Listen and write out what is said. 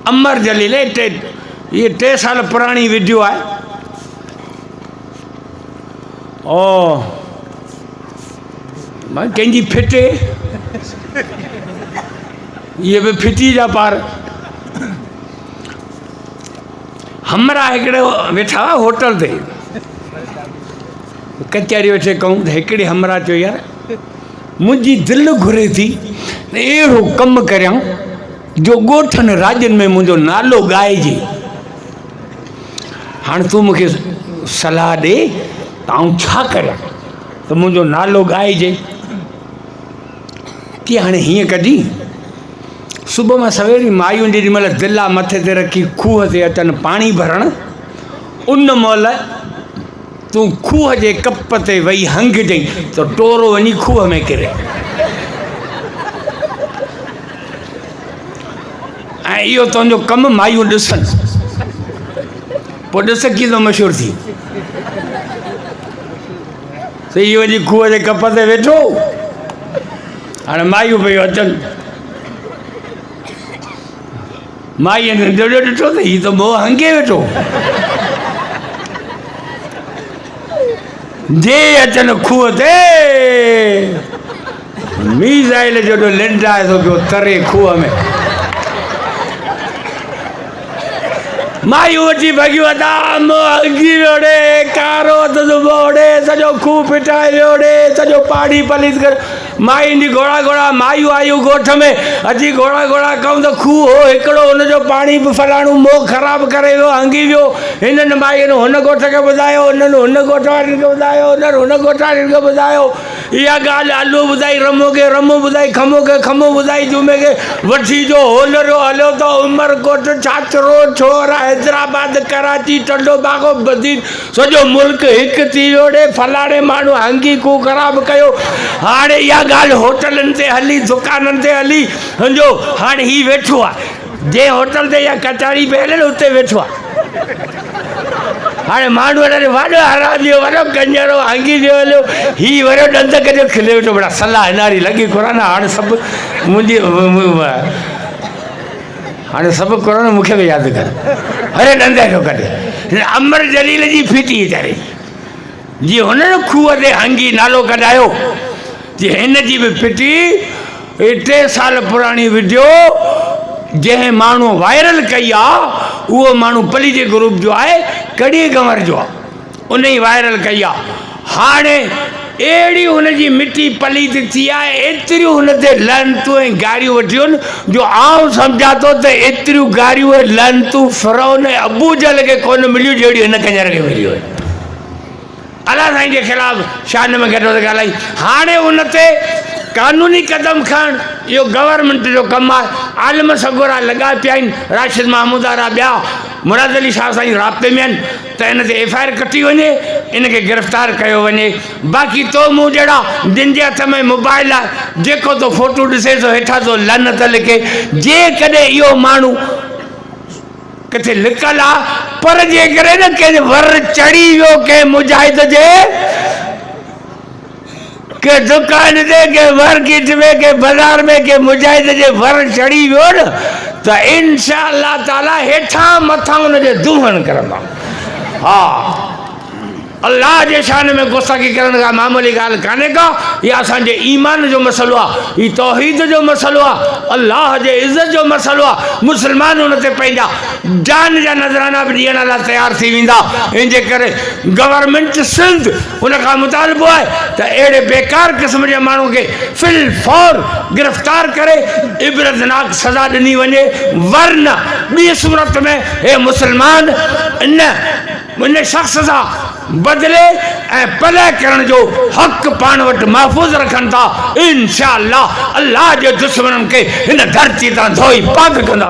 अमर जलील ये 3 साल पुरानी वीडियो है। ओ भाई कंहिंजी फिटे ये भी फिटी जा पार हमरा हिकिड़े वेठा होटल ते कचहरी वेठे कहूं त हिकिड़े हमरा चयो यार मुंहिंजी दिलि घुरे थी अहिड़ो कमु करियां जो ॻोठनि राज्यनि में मुंहिंजो नालो ॻाइजे। हाणे तूं मूंखे सलाह ॾे त आउं छा करियां त मुंहिंजो नालो ॻाइजे। की हाणे हीअं कढी सुबुह मां सवेर मायूं जेॾी महिल दिला मथे ते रखी खूह ते अचनि पाणी भरणु उन महिल तूं खूह जे कप ते वेही हंघिजई त टोरो वञी खूह में किरे। ऐं इहो तुंहिंजो कमु मायूं ॾिसनि पोइ ॾिस कीअं मशहूरु थी। त इहो वञी खूह जे कप ते वेठो हाणे मायूं पियूं अचनि माईअ ने ॾोॾो ॾिठो त हीउ त मोह हंगे वेठो। जे अचनि खूह ते मीज़ाइल जो लिंडाए थो पियो तरे खूह में। मायूं अची भॻियूं अदा मोह हंगी वियो ॾे कारो तुंहिंजो मोह ॾे सॼो खूह फिटाए वियो ॾे सॼो पाणी पलीत कर। मायुनि जी घोड़ा घोड़ा मायूं आयूं ॻोठ में अची घोड़ा घोड़ा कहूं त खूह हो हिकिड़ो हुनजो पाणी बि फलाणो मोह ख़राबु करे वियो हंगी वियो। हिननि मायुनि हुन ॻोठ खे ॿुधायो हुननि हुन ॻोठ वारनि खे ॿुधायो हुननि हुन ॻोठ वारनि खे ॿुधायो। इहा ॻाल्हि आलू ॿुधाई रमो खे रमो ॿुधाई खमो खे खमो ॿुधाई जुमे खे वठी जो होलरियो हलियो त उमरकोट छाछरो छोरा हैदराबाद कराची टंडो बागो बदीन सॼो मुल्क हिकु थी वियो ॾे फलाणे माण्हू हंगी खूह ख़राबु कयो। हाणे इहा ॻाल्हि होटलनि ते हली दुकाननि ते हली सम्झो हाणे हीउ वेठो आहे जे होटल ते या कचहरी पे हले उते वेठो आहे। हाणे माण्हू वॾो हरामियो वॾो कंजरो हंगी वियो हलियो हीउ वॾो ॾंद कढियो खिले वेठो बड़ा सलाह हिनारी लॻी कोन हाणे सभु मुंहिंजी हाणे सभु कोरोना मूंखे बि यादि कर अरे ॾंद हेठो कढे अमर जलील जी फिटी वीचारे जीअं हुननि खूह ते हंगी नालो कढायो जी हिन जी बि फिटी 3 साल पुराणी वीडियो जंहिं माण्हू वायरल कई आहे उहो माण्हू पली जे ग्रुप जो आहे कड़ी कंवर जो आहे उन ई वायरल कई आहे। हाणे अहिड़ी हुनजी मिटी पलीत थी आहे एतिरियूं हुन ते लानतूं ऐं गारियूं वठियूं आहिनि जो आउं सम्झां थो त एतिरियूं गारियूं ऐं लानतूं फिरौन ऐं अबू जहल खे कोन मिलियूं जहिड़ियूं हिन कंजर खे मिलियूं आहिनि। अलाह साईं जे ख़िलाफ़ु शान में गॾो त ॻाल्हाई। हाणे उन ते कानूनी कदम खणणु इहो गवर्नमेंट जो कमु आहे। आलिम सगोरा लॻा पिया आहिनि राशिद महमूद वारा ॿिया मुराद अली शाह साईं राब्ते में आहिनि त हिन ते FIR कटी वञे इनखे गिरफ़्तार कयो वञे। बाक़ी तो मूं जहिड़ा जिन जे हथ में मोबाइल आहे जेको तो फोटो ॾिसे थो हेठां तो लानत लिखे जेकॾहिं इहो माण्हू किथे लिकल आहे पर जेकॾहिं न कंहिं वर चढ़ी वियो कंहिं मुजाहिद जे के दुकान ते के मार्केट में के बाज़ार में के मुजाहिद जे वर चढ़ी वियो न त इंशा अल्लाह ताला हेठां मथां हुनजे दुहण करंदा। हा अल्लाह जे शान में गुस्ताखी करण का मामूली ॻाल्हि कान्हे का इहा असांजे ईमान जो मसलो आहे हीउ तौहीद जो मसलो आहे अल्लाह जे इज़त जो मसलो आहे। मुस्लमान हुन ते पंहिंजा जान जा नज़राना बि ॾियण लाइ तयारु थी वेंदा। इन जे करे गवर्नमेंट सिंध हुन खां मुतालबो आहे त अहिड़े बेकार क़िस्म जे माण्हू खे फिल फौर गिरफ़्तार करे इबरतनाक सज़ा ॾिनी वञे वरना ॿी सूरत में हे मुस्लमान इन शख़्स सां बदले ऐं पले करण जो हक़ पाण वटि महफ़ूज़ रखनि था। इंशा अल्लाह अल्लाह जे दुश्मननि खे हिन धरती तां धोई पाक कंदा।